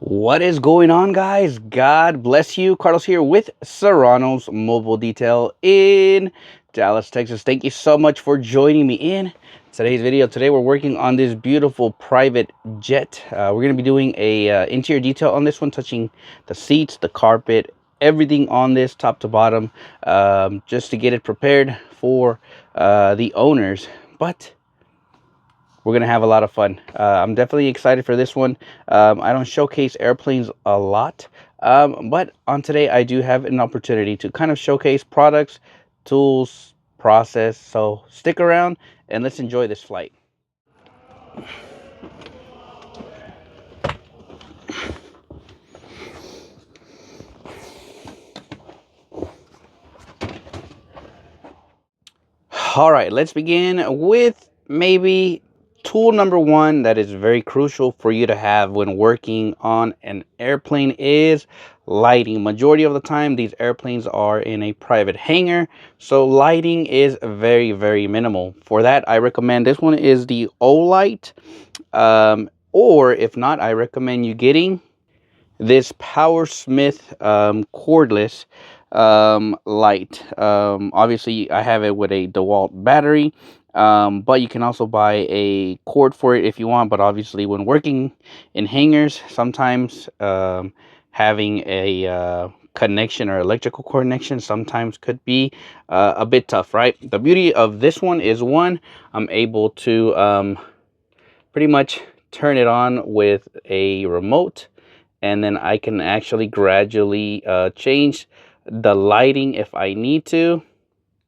What is going on, guys? God bless you. Carlos here with Serrano's Mobile Detail in Dallas, Texas. Thank you so much for joining me in today's video. Today we're working on this beautiful private jet. We're going to be doing a interior detail on this one, touching the seats, the carpet, everything on this top to bottom, just to get it prepared for the owners. But we're gonna have a lot of fun. I'm definitely excited for this one. I don't showcase airplanes a lot, but on today I do have an opportunity to kind of showcase products, tools, process. So stick around and let's enjoy this flight. All right, let's begin with maybe tool number one that is very crucial for you to have when working on an airplane is lighting. Majority of the time these airplanes are in a private hangar, so lighting is very minimal. For that, I recommend this one is the Olight, or if not, I recommend you getting this Powersmith cordless light. Obviously I have it with a DeWalt battery, but you can also buy a cord for it if you want. But obviously when working in hangars, sometimes having a connection or electrical connection sometimes could be a bit tough, right? The beauty of this one is, one, I'm able to pretty much turn it on with a remote, and then I can actually gradually change the lighting if I need to.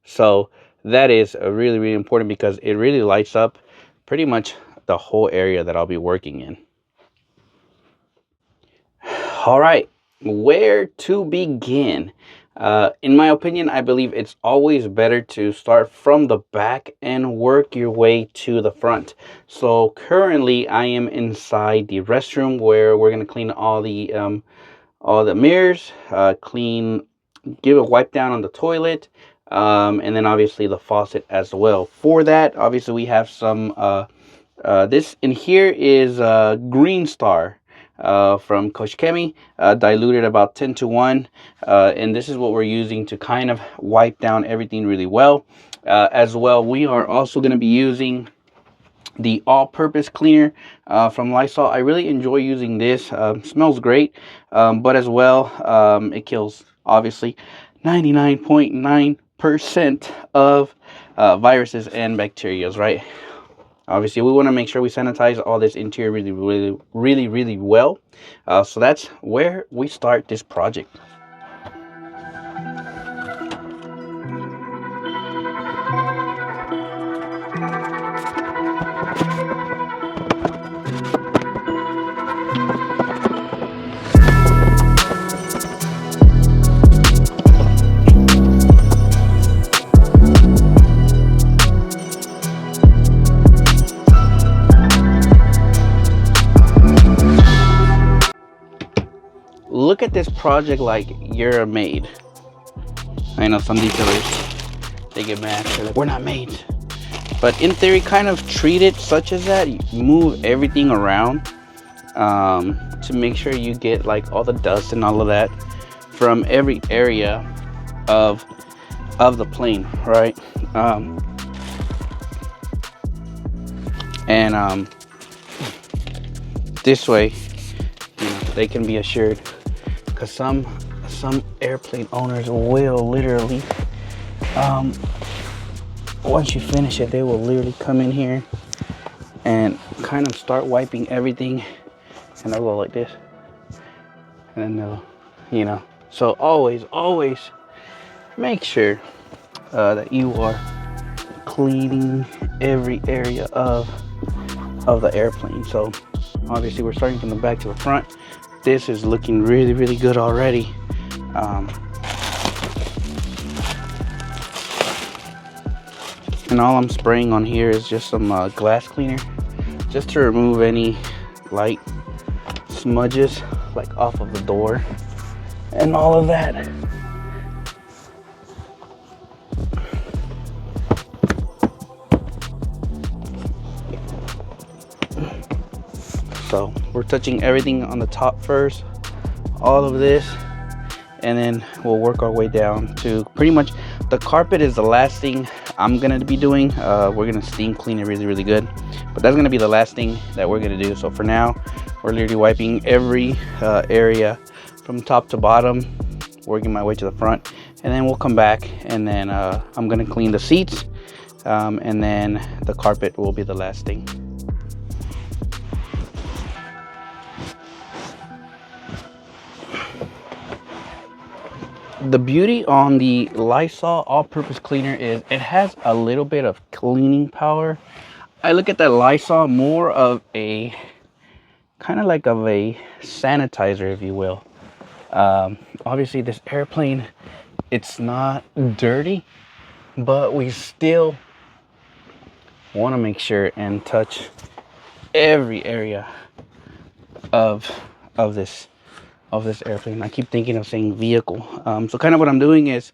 So that is really important because it really lights up pretty much the whole area that I'll be working in. All right, where to begin? In my opinion, I believe it's always better to start from the back and work your way to the front. So currently I am inside the restroom where we're going to clean all the mirrors, give a wipe down on the toilet, and then obviously the faucet as well. For that, obviously we have some this in here is Green Star from Coach Kemi, diluted about 10-to-1, and this is what we're using to kind of wipe down everything really well. As well, we are also going to be using the all-purpose cleaner from Lysol. I really enjoy using this. Smells great, but as well, it kills obviously 99.9% of viruses and bacteria, right? Obviously we want to make sure we sanitize all this interior really well. So that's where we start this project. Look at this project like you're a maid. I know some detailers, they get mad. They're like, we're not maids. But in theory, kind of treat it such as that. You move everything around to make sure you get like all the dust and all of that from every area of the plane, right? This way, you know, they can be assured. Because some airplane owners will literally, once you finish it, they will literally come in here and kind of start wiping everything, and they'll go like this, and then they'll, you know. So always make sure that you are cleaning every area of the airplane. So obviously we're starting from the back to the front. This is looking really good already. And all I'm spraying on here is just some glass cleaner, just to remove any light smudges like off of the door and all of that. So We're touching everything on the top first, all of this, and then we'll work our way down to pretty much the carpet is the last thing I'm gonna be doing. We're gonna steam clean it really good, but that's gonna be the last thing that we're gonna do. So for now, we're literally wiping every area from top to bottom, working my way to the front, and then we'll come back and then I'm gonna clean the seats, and then the carpet will be the last thing. The beauty on the Lysol all-purpose cleaner is it has a little bit of cleaning power. I look at that Lysol more of a kind of like of a sanitizer, if you will. Obviously this airplane, it's not dirty, but we still want to make sure and touch every area of this airplane. I keep thinking of saying vehicle. So kind of what I'm doing is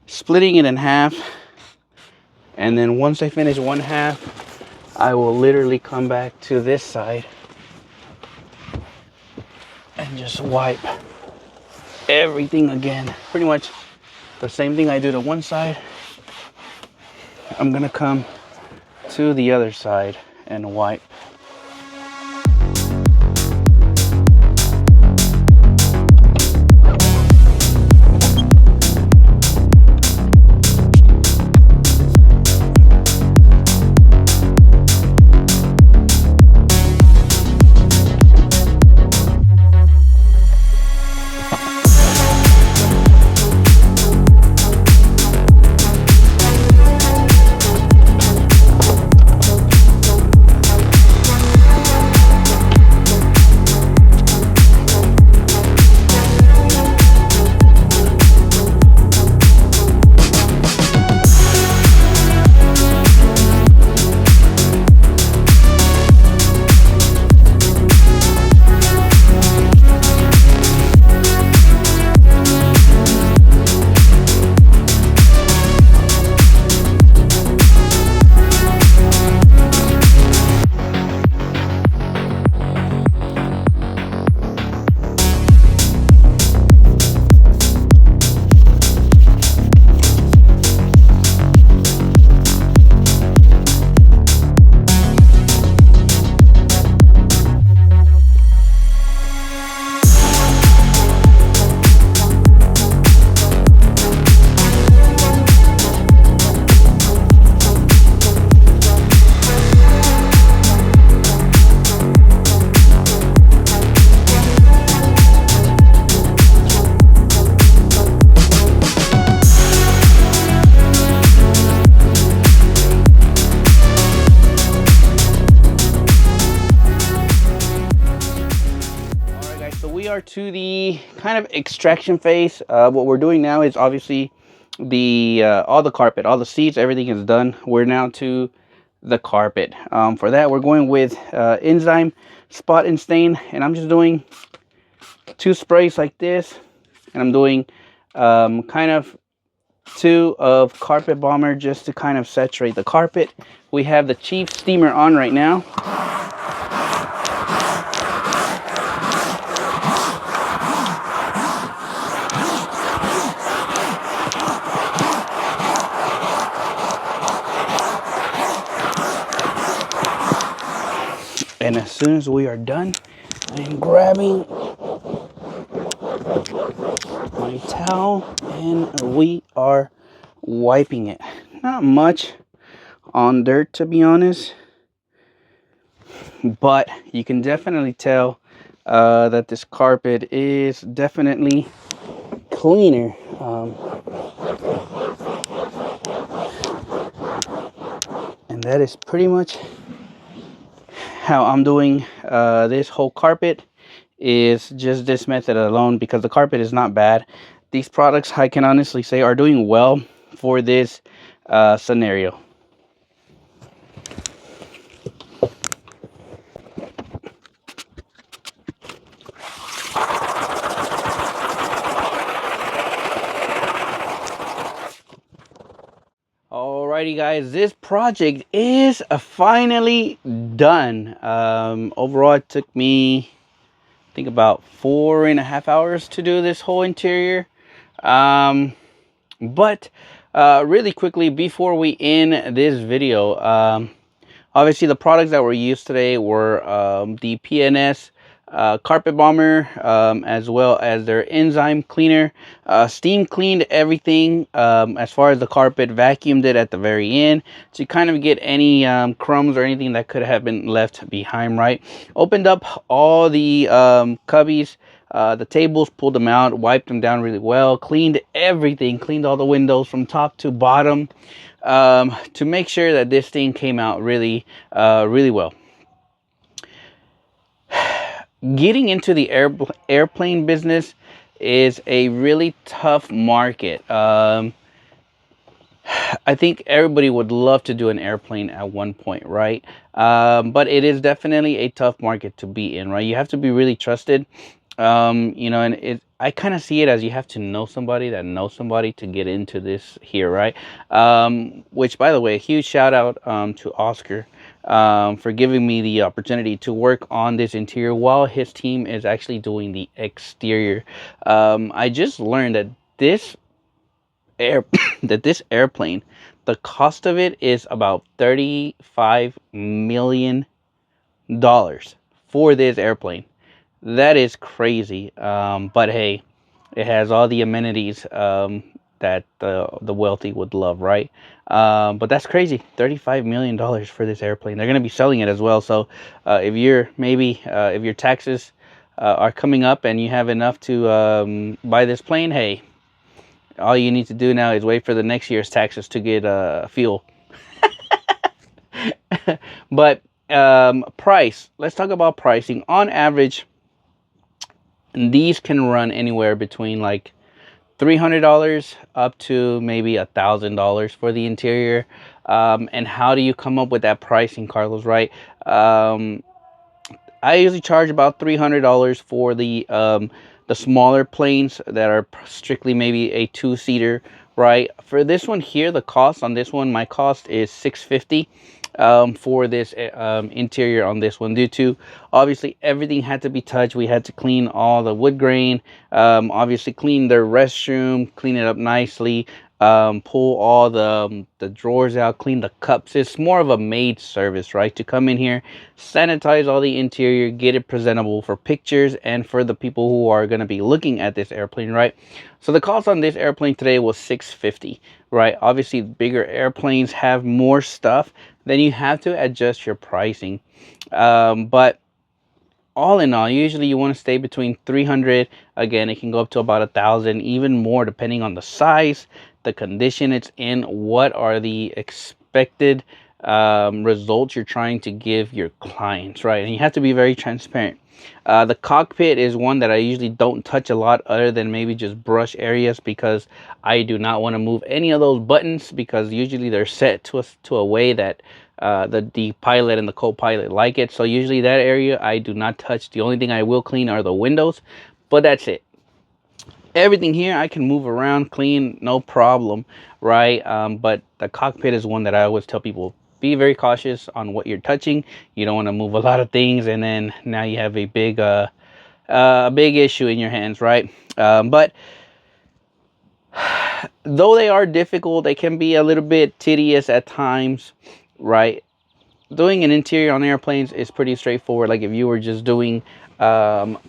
splitting it in half, and then once I finish one half, I will literally come back to this side and just wipe everything again. Pretty much the same thing I do to one side, I'm gonna come to the other side and wipe. To the kind of extraction phase. What we're doing now is obviously the all the carpet, all the seats, everything is done. We're now to the carpet. For that, we're going with Enzyme Spot and Stain, and I'm just doing 2 sprays like this, and I'm doing kind of 2 of Carpet Bomber just to kind of saturate the carpet. We have the Chief steamer on right now. And as soon as we are done, I'm grabbing my towel and we are wiping it. Not much on dirt, to be honest, but you can definitely tell that this carpet is definitely cleaner. And that is pretty much how I'm doing this whole carpet, is just this method alone, because the carpet is not bad. These products, I can honestly say, are doing well for this scenario. Alrighty guys, this project is finally done. Overall it took me think about 4.5 hours to do this whole interior. But really quickly before we end this video, obviously the products that were used today were the PNS carpet bomber, as well as their enzyme cleaner. Steam cleaned everything, as far as the carpet, vacuumed it at the very end to kind of get any crumbs or anything that could have been left behind, right? Opened up all the cubbies, the tables, pulled them out, wiped them down really well, cleaned everything, cleaned all the windows from top to bottom, to make sure that this thing came out really, really well. Getting into the airplane business is a really tough market. I think everybody would love to do an airplane at one point, right? But it is definitely a tough market to be in, right? You have to be really trusted. You know, and I kind of see it as you have to know somebody that knows somebody to get into this here, right? Which, by the way, a huge shout out to Oscar for giving me the opportunity to work on this interior while his team is actually doing the exterior. I just learned that this this airplane, the cost of it is about $35 million for this airplane. That is crazy. But hey, it has all the amenities that the wealthy would love, right? But that's crazy. $35 million for this airplane. They're gonna be selling it as well. So if you're maybe if your taxes are coming up and you have enough to buy this plane, hey, all you need to do now is wait for the next year's taxes to get fuel. But price. Let's talk about pricing. On average, these can run anywhere between like $300 up to maybe $1,000 for the interior. And how do you come up with that pricing, Carlos? Right? I usually charge about $300 for the smaller planes that are strictly maybe a two-seater, right? For this one here, the cost on this one, my cost is $650 for this interior on this one, due to obviously everything had to be touched. We had to clean all the wood grain, obviously clean their restroom, clean it up nicely, pull all the drawers out, clean the cups. It's more of a maid service, right? To come in here, sanitize all the interior, get it presentable for pictures and for the people who are going to be looking at this airplane, right? So the cost on this airplane today was $650, right? Obviously bigger airplanes have more stuff, then you have to adjust your pricing. But all in all, usually you want to stay between 300. Again, it can go up to about 1,000, even more, depending on the size, the condition it's in, what are the expected results you're trying to give your clients, right? And you have to be very transparent. The cockpit is one that I usually don't touch a lot, other than maybe just brush areas, because I do not want to move any of those buttons, because usually they're set to a way that the pilot and the co-pilot like it. So usually that area I do not touch. The only thing I will clean are the windows, but that's it. Everything here I can move around, clean, no problem, right? But the cockpit is one that I always tell people, be very cautious on what you're touching. You don't want to move a lot of things, and then now you have a big issue in your hands, right? But though they are difficult, they can be a little bit tedious at times, right? Doing an interior on airplanes is pretty straightforward. Like if you were just doing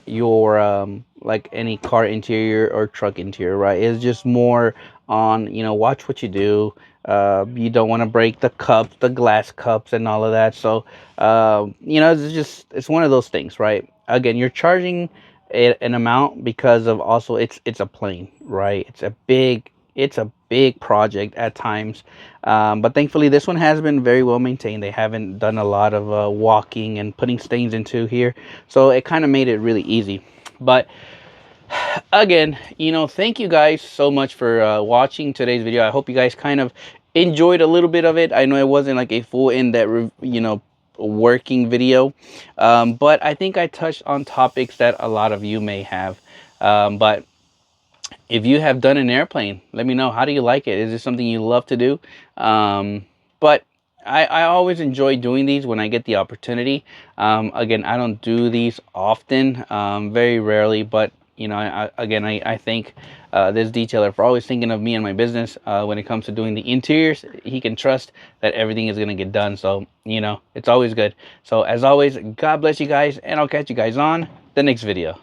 your like any car interior or truck interior, right? It's just more on, you know, watch what you do. You don't want to break the cups, the glass cups and all of that. So you know, it's one of those things, right? Again, you're charging an amount because of also it's a plane, right? It's a big project at times. But thankfully this one has been very well maintained. They haven't done a lot of walking and putting stains into here, so it kind of made it really easy. But again, you know, thank you guys so much for watching today's video. I hope you guys kind of enjoyed a little bit of it. I know it wasn't like a full in-depth, you know, working video, but I think I touched on topics that a lot of you may have. But if you have done an airplane, let me know. How do you like it? Is it something you love to do? But I always enjoy doing these when I get the opportunity. Again, I don't do these often, very rarely, but you know, again, I thank this detailer for always thinking of me and my business when it comes to doing the interiors. He can trust that everything is going to get done. So, you know, it's always good. So as always, God bless you guys, and I'll catch you guys on the next video.